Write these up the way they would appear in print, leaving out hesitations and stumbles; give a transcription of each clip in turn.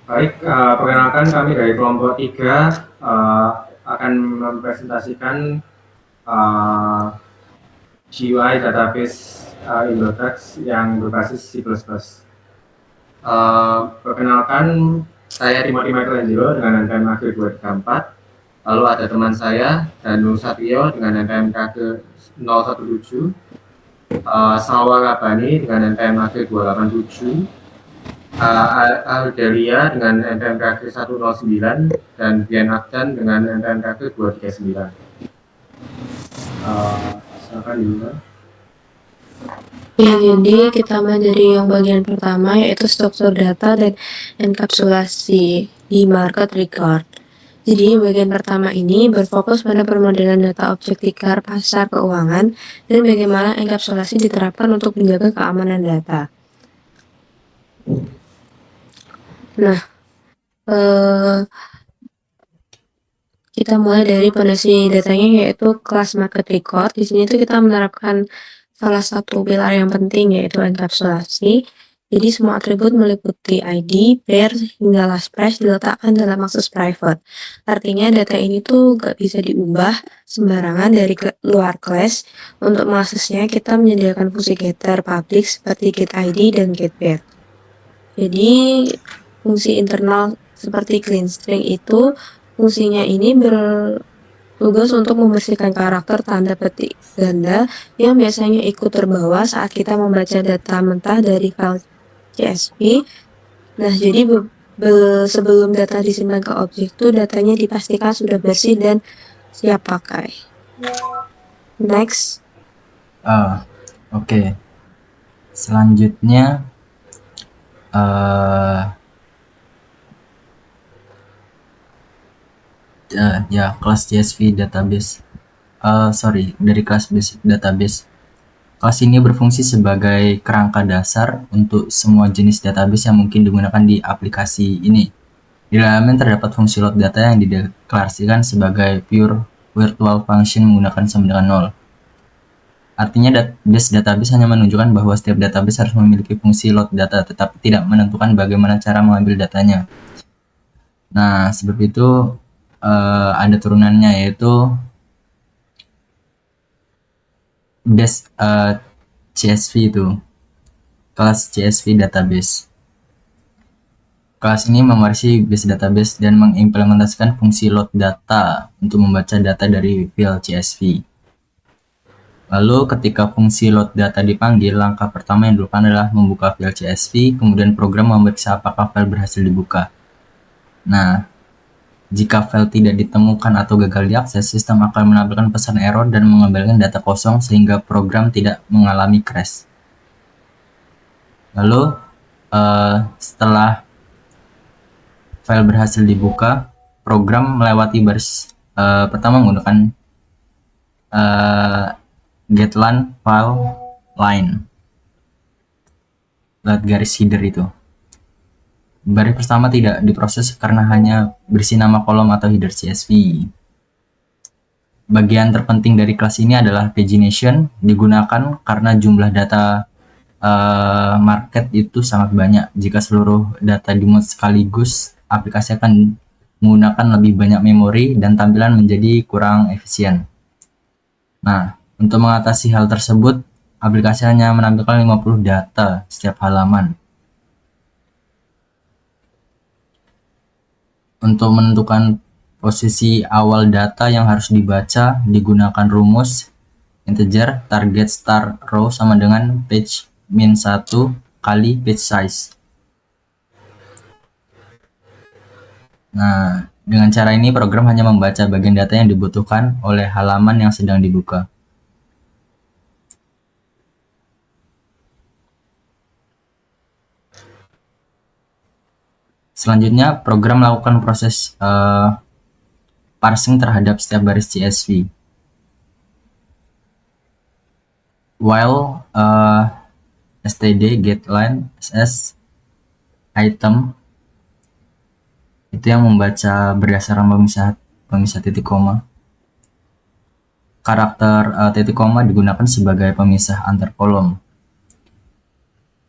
Baik, perkenalkan kami dari kelompok 3 akan mempresentasikan uh, GUI database Indodax yang berbasis C++. Perkenalkan, saya Timothy Michelangelo dengan NPM KG 234. Lalu ada teman saya, Danu Satrio dengan NPM KG 017, Salwa Rabani dengan NPM KG 287, Aldelia dengan NPMKG 109 dan Bian Akdan dengan NPMKG 239. Silakan Yuna. Ya, jadi kita mulai dari yang bagian pertama yaitu struktur data dan enkapsulasi di market record. Jadi bagian pertama ini berfokus pada pemodelan data objek tikar pasar keuangan dan bagaimana enkapsulasi diterapkan untuk menjaga keamanan data. Nah, kita mulai dari fondasi datanya yaitu kelas market record. Di sini tuh kita menerapkan salah satu pilar yang penting yaitu enkapsulasi. Jadi semua atribut meliputi ID, pair, hingga last price diletakkan dalam akses private. Artinya data ini tuh gak bisa diubah sembarangan dari luar class. Untuk mengaksesnya kita menyediakan fungsi getter public seperti get ID dan get pair. Jadi fungsi internal seperti clean string itu fungsinya ini bertugas untuk membersihkan karakter tanda petik ganda yang biasanya ikut terbawa saat kita membaca data mentah dari file CSV. Nah, jadi sebelum data disimpan ke objek itu datanya dipastikan sudah bersih dan siap pakai. Next. Oke. Selanjutnya ya kelas CSV database. Dari kelas basic database. Kelas ini berfungsi sebagai kerangka dasar untuk semua jenis database yang mungkin digunakan di aplikasi ini. Di dalamnya terdapat fungsi load data yang dideklarasikan sebagai pure virtual function menggunakan sama dengan 0. Artinya base database hanya menunjukkan bahwa setiap database harus memiliki fungsi load data, tetapi tidak menentukan bagaimana cara mengambil datanya. Nah, sebab itu ada turunannya yaitu base CSV itu, kelas CSV database. Kelas ini mewarisi base database dan mengimplementasikan fungsi load data untuk membaca data dari file CSV. Lalu ketika fungsi load data dipanggil, langkah pertama yang dilakukan adalah membuka file CSV, kemudian program memeriksa apakah file berhasil dibuka. Nah, jika file tidak ditemukan atau gagal diakses, sistem akan menampilkan pesan error dan mengembalikan data kosong sehingga program tidak mengalami crash. Lalu, setelah file berhasil dibuka, program melewati baris pertama menggunakan getLine file line lewat garis header itu. Baris pertama tidak diproses karena hanya berisi nama kolom atau header CSV. Bagian terpenting dari kelas ini adalah pagination, digunakan karena jumlah data market itu sangat banyak. Jika seluruh data dimuat sekaligus, aplikasi akan menggunakan lebih banyak memori dan tampilan menjadi kurang efisien. Nah, untuk mengatasi hal tersebut, aplikasi hanya menampilkan 50 data setiap halaman. Untuk menentukan posisi awal data yang harus dibaca, digunakan rumus integer target start row sama dengan page min 1 kali page size. Nah, dengan cara ini program hanya membaca bagian data yang dibutuhkan oleh halaman yang sedang dibuka. Selanjutnya, program melakukan proses parsing terhadap setiap baris CSV. While std getLine ss item itu yang membaca berdasarkan pemisah titik koma. Karakter titik koma digunakan sebagai pemisah antar kolom.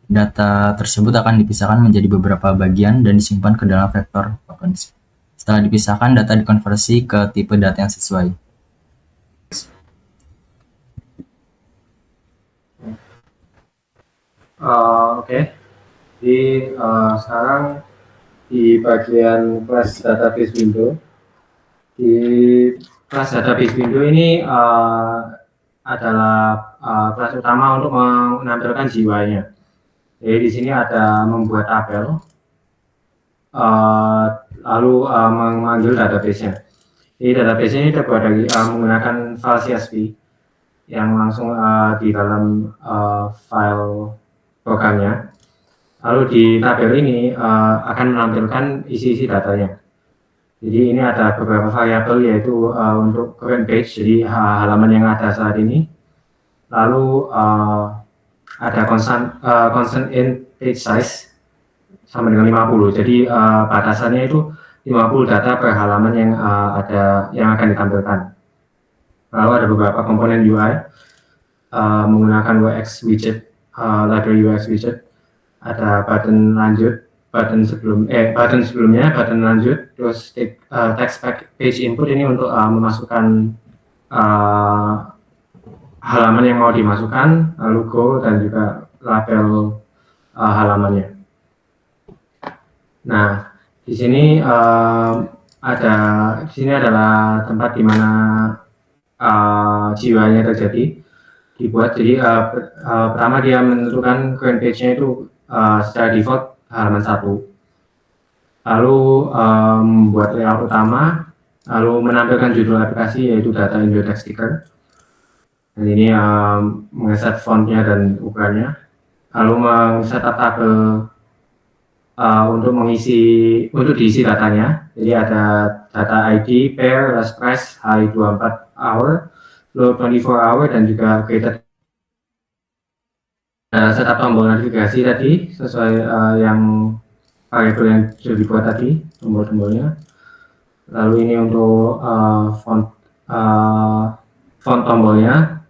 Data tersebut akan dipisahkan menjadi beberapa bagian dan disimpan ke dalam vektor tokens. Setelah dipisahkan, data dikonversi ke tipe data yang sesuai. Oke. Jadi sekarang di bagian kelas database window, di kelas database window ini adalah kelas utama untuk menampilkan GUI-nya. Jadi di sini ada membuat tabel, lalu memanggil database-nya. Jadi database ini terbuat dari menggunakan file CSV yang langsung di dalam file programnya. Lalu di tabel ini akan menampilkan isi-isi datanya. Jadi ini ada beberapa variabel yaitu untuk current page, jadi halaman yang ada saat ini. Lalu ada constant in page size sama dengan 50. Jadi batasannya itu 50 data per halaman yang yang akan ditampilkan. Lalu ada beberapa komponen UI menggunakan UX widget, library UX widget. Ada button lanjut, button sebelumnya, button lanjut, terus text page input ini untuk memasukkan halaman yang mau dimasukkan, logo dan juga label halamannya. Nah, di sini adalah tempat di mana GUI-nya terjadi dibuat. Jadi pertama dia menentukan current page-nya itu secara default halaman 1. Lalu membuat layout utama, lalu menampilkan judul aplikasi yaitu data in text sticker. Dan ini mengeset fontnya dan ukurannya. Lalu men-setup tabel untuk diisi datanya. Jadi ada data ID, pair, last price, hari 24 hour, low 24 hour, dan juga created. Setup tombol notifikasi tadi sesuai yang variabel yang sudah dibuat tadi, tombol-tombolnya. Lalu ini untuk font tombolnya,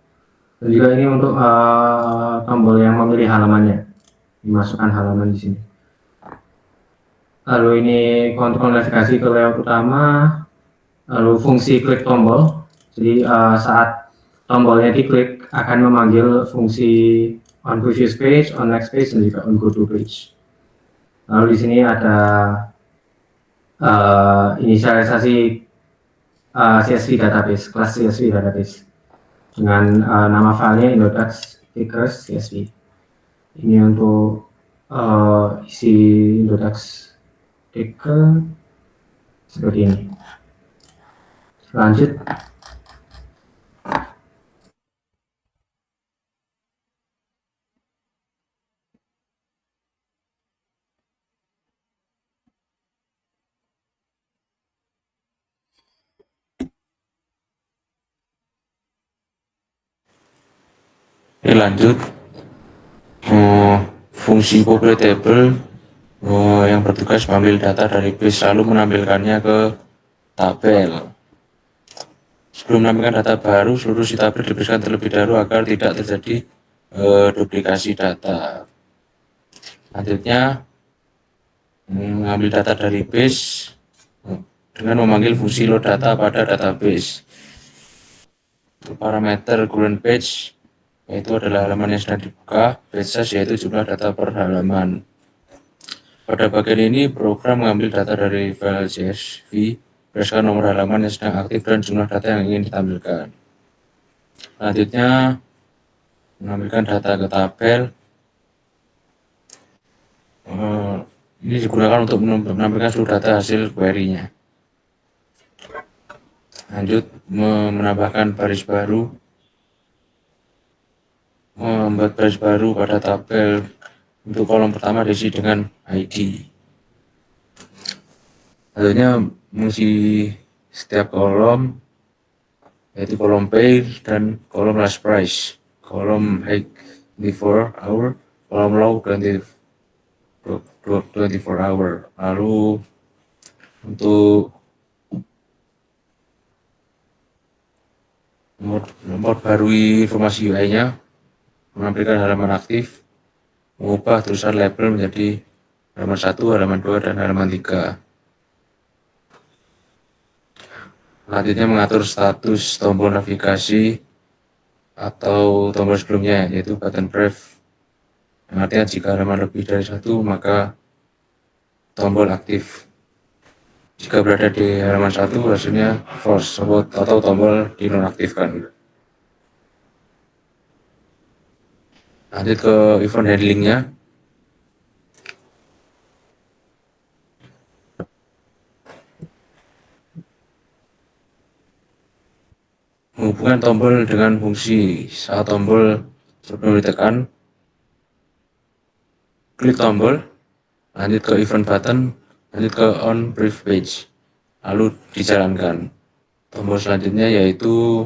dan juga ini untuk tombol yang memilih halamannya, dimasukkan halaman di sini. Lalu ini kontrol navigasi ke layout utama, lalu fungsi klik tombol. Jadi saat tombolnya diklik akan memanggil fungsi on previous page, on next page, dan juga on go to page. Lalu di sini ada inisialisasi CSV database, kelas CSV database dengan nama filenya index stickers CSV. Ini untuk isi index sticker seperti ini. Lanjut. Oke, lanjut. Fungsi populate table yang bertugas mengambil data dari base lalu menampilkannya ke tabel. Sebelum menampilkan data baru, seluruh si tabel dibersihkan terlebih dahulu agar tidak terjadi duplikasi data. Selanjutnya, mengambil data dari base dengan memanggil fungsi load data pada database. Untuk parameter current page yaitu adalah halaman yang sedang dibuka, page size yaitu jumlah data per halaman. Pada bagian ini, program mengambil data dari file CSV berdasarkan nomor halaman yang sedang aktif dan jumlah data yang ingin ditampilkan. Selanjutnya, mengambilkan data ke tabel. Ini digunakan untuk menampilkan seluruh data hasil query-nya. Lanjut, menambahkan baris baru. Membuat baris baru pada tabel untuk kolom pertama diisi dengan ID. Selanjutnya mengisi setiap kolom yaitu kolom pay dan kolom last price, kolom high 24 hour, kolom low 24 hour. Lalu untuk memperbarui informasi UI-nya, menampilkan halaman aktif, mengubah tulisan label menjadi halaman 1, halaman 2, dan halaman 3. Selanjutnya mengatur status tombol navigasi atau tombol sebelumnya, yaitu button brief. Yang artinya jika halaman lebih dari 1, maka tombol aktif. Jika berada di halaman 1, hasilnya false atau tombol dinonaktifkan. Lanjut ke event handlingnya. Menghubungkan tombol dengan fungsi. Saat tombol sebelum ditekan, klik tombol, lanjut ke event button, lanjut ke on brief page, lalu dijalankan. Tombol selanjutnya yaitu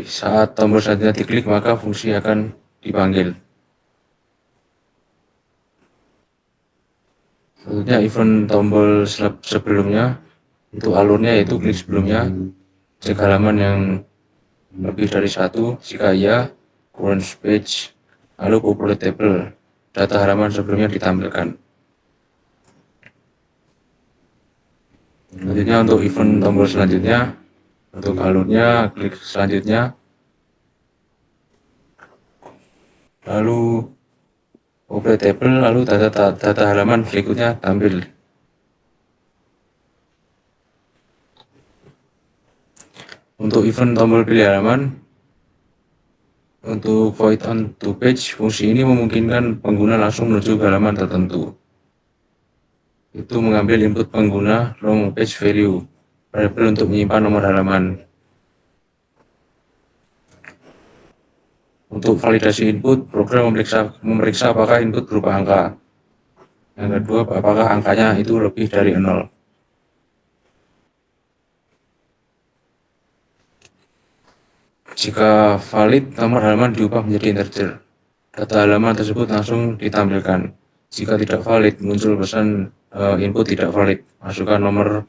saat tombol selanjutnya diklik maka fungsi akan dipanggil. Selanjutnya event tombol sebelumnya, untuk alurnya yaitu klik sebelumnya, cek halaman yang lebih dari 1, jika iya, current page, lalu populate table, data halaman sebelumnya ditampilkan. Selanjutnya untuk event tombol selanjutnya, untuk alurnya klik selanjutnya, lalu populate table, lalu data halaman berikutnya tampil. Untuk event tombol pilih halaman, untuk void on to page, fungsi ini memungkinkan pengguna langsung menuju ke halaman tertentu. Itu mengambil input pengguna long page value, variabel untuk menyimpan nomor halaman. Untuk validasi input, program memeriksa apakah input berupa angka. Yang kedua, apakah angkanya itu lebih dari 0. Jika valid, nomor halaman diubah menjadi integer. Data halaman tersebut langsung ditampilkan. Jika tidak valid, muncul pesan input tidak valid. Masukkan nomor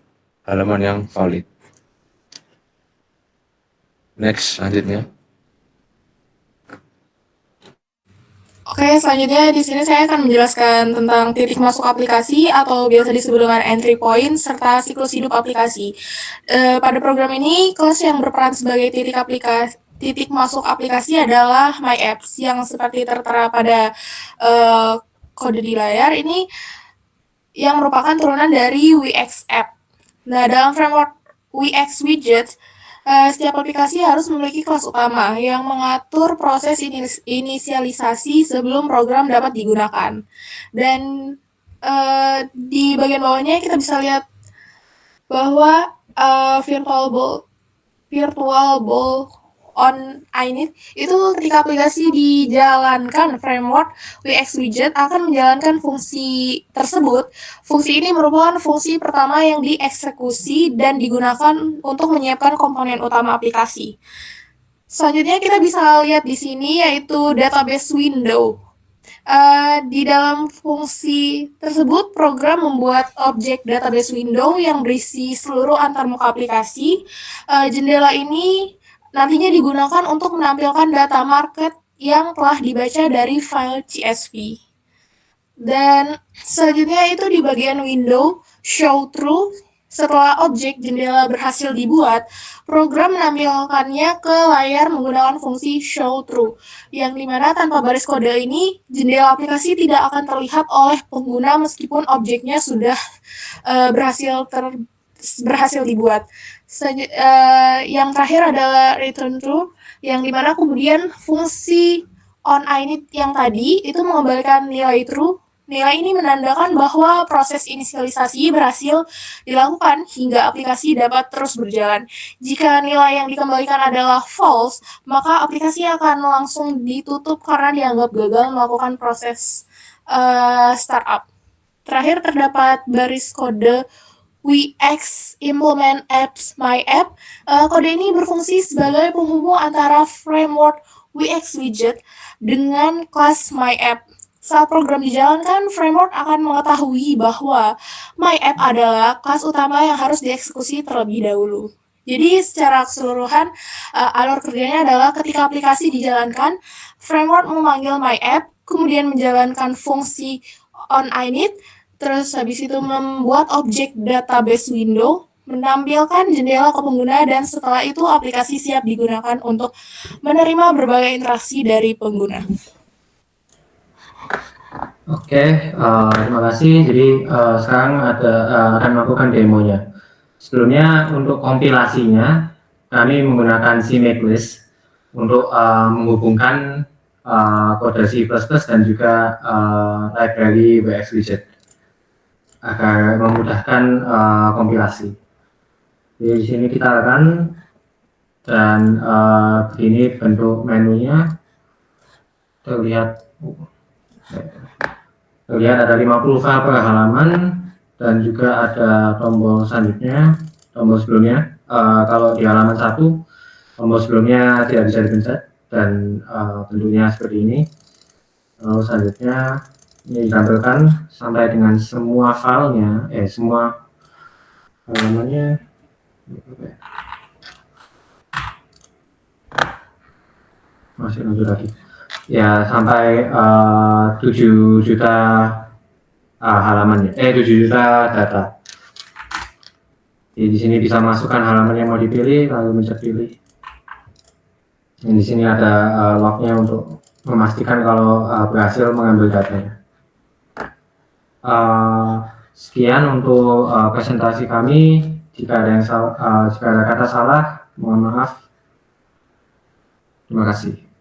halaman yang valid. Next, selanjutnya. Oke, selanjutnya di sini saya akan menjelaskan tentang titik masuk aplikasi atau biasa disebut dengan entry point serta siklus hidup aplikasi. Pada program ini, kelas yang berperan sebagai titik masuk aplikasi adalah My Apps yang seperti tertera pada kode di layar ini yang merupakan turunan dari Wix App. Nah, dalam framework Wix Widget, setiap aplikasi harus memiliki kelas utama yang mengatur proses inisialisasi sebelum program dapat digunakan. Dan di bagian bawahnya kita bisa lihat bahwa virtual ball on init itu ketika aplikasi dijalankan framework Wix Widget akan menjalankan fungsi tersebut. Fungsi ini merupakan fungsi pertama yang dieksekusi dan digunakan untuk menyiapkan komponen utama aplikasi. Selanjutnya kita bisa lihat di sini yaitu database window. Di dalam fungsi tersebut, program membuat objek database window yang berisi seluruh antarmuka aplikasi. Jendela ini nantinya digunakan untuk menampilkan data market yang telah dibaca dari file CSV. Dan selanjutnya itu di bagian window show through. Setelah objek jendela berhasil dibuat, program menampilkannya ke layar menggunakan fungsi show through, yang dimana tanpa baris kode ini, jendela aplikasi tidak akan terlihat oleh pengguna meskipun objeknya sudah berhasil dibuat. Yang terakhir adalah return true, yang dimana kemudian fungsi on init yang tadi itu mengembalikan nilai true. Nilai ini menandakan bahwa proses inisialisasi berhasil dilakukan hingga aplikasi dapat terus berjalan. Jika nilai yang dikembalikan adalah false, maka aplikasi akan langsung ditutup karena dianggap gagal melakukan proses startup. Terakhir terdapat baris kode Wix implement apps my app. Kode ini berfungsi sebagai penghubung antara framework Wix Widget dengan kelas my app. Saat program dijalankan, framework akan mengetahui bahwa my app adalah kelas utama yang harus dieksekusi terlebih dahulu. Jadi secara keseluruhan alur kerjanya adalah ketika aplikasi dijalankan, framework memanggil my app, kemudian menjalankan fungsi on init, terus habis itu membuat objek database window, menampilkan jendela ke pengguna, dan setelah itu aplikasi siap digunakan untuk menerima berbagai interaksi dari pengguna. Oke, terima kasih. Jadi sekarang akan melakukan demonya. Sebelumnya untuk kompilasinya kami menggunakan CMakeList untuk menghubungkan kode C++ dan juga library WXWidget agar memudahkan kompilasi. Jadi di sini kita akan dan begini bentuk menunya. Terlihat ada 50 file per halaman dan juga ada tombol selanjutnya, tombol sebelumnya. Kalau di halaman 1, tombol sebelumnya tidak bisa dipencet dan bentuknya seperti ini. Lalu selanjutnya ini ditampilkan sampai dengan semua filenya, semua halamannya. Masih lanjut lagi. Ya, sampai 7 juta halamannya, 7 juta data. Jadi di sini bisa masukkan halaman yang mau dipilih, lalu mencet pilih. Dan di sini ada lognya untuk memastikan kalau berhasil mengambil datanya. Sekian untuk presentasi kami. Jika ada yang salah, jika ada kata salah, mohon maaf. Terima kasih.